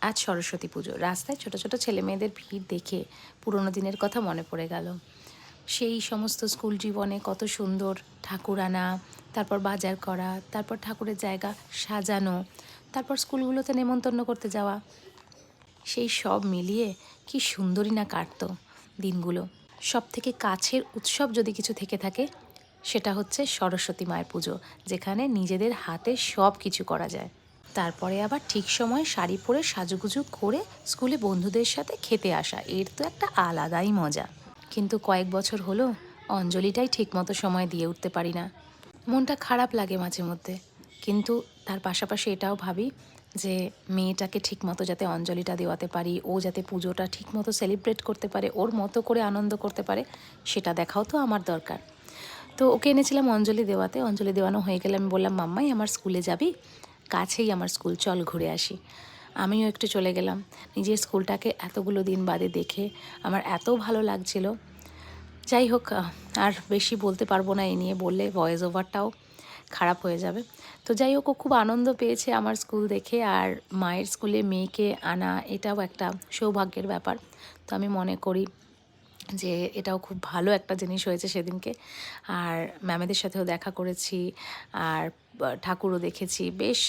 আজ সরস্বতী পুজো। রাস্তায় ছোট ছোট ছেলেমেয়েদের ভিড় দেখে পুরোনো দিনের কথা মনে পড়ে গেল। সেই সমস্ত স্কুল জীবনে কত সুন্দর ঠাকুর আনা, তারপর বাজার করা, তারপর ঠাকুরের জায়গা সাজানো, তারপর স্কুলগুলোতে নেমন্তন্ন করতে যাওয়া, সেই সব মিলিয়ে কি সুন্দরই না কাটতো দিনগুলো। সবথেকে কাছের উৎসব যদি কিছু থেকে থাকে সেটা হচ্ছে সরস্বতী মায়ের পুজো, যেখানে নিজেদের হাতে সব কিছু করা যায়। তারপরে আবার ঠিক সময়ে শাড়ি পরে সাজুগুজু করে স্কুলে বন্ধুদের সাথে খেতে আসা, এর তো একটা আলাদাই মজা। কিন্তু কয়েক বছর হলো অঞ্জলিটাই ঠিকমতো সময় দিয়ে উঠতে পারি না। মনটা খারাপ লাগে মাঝে মধ্যে, কিন্তু তার পাশাপাশি এটাও ভাবি যে মেয়েটাকে ঠিকমতো যাতে অঞ্জলিটা দেওয়াতে পারি, ও যাতে পুজোটা ঠিকমতো সেলিব্রেট করতে পারে, ওর মতো করে আনন্দ করতে পারে, সেটা দেখাও তো আমার দরকার। তো ওকে এনেছিলাম অঞ্জলি দেওয়াতে। অঞ্জলি দেওয়ানো হয়ে গেলে আমি বললাম, মাম্মাই আমার স্কুলে যাবি? কাছেই আমার স্কুল, চল ঘুরে আসি। আমিও একটু চলে গেলাম। নিজের স্কুলটাকে এতগুলো দিন বাদে দেখে আমার এত ভালো লাগছিল। যাই হোক, আর বেশি বলতে পারবো না, এই নিয়ে বললে ভয়েস ওভারটাও খারাপ হয়ে যাবে। তো যাই হোক, ও খুব আনন্দ পেয়েছে আমার স্কুল দেখে, আর মায়ের স্কুলে মেয়েকে আনা এটাও একটা সৌভাগ্যের ব্যাপার। তো আমি মনে করি যে এটাও খুব ভালো একটা জিনিস হয়েছে সেদিনকে। আর ম্যামেদের সাথেও দেখা করেছি, আর ঠাকুরও দেখেছি, বেশ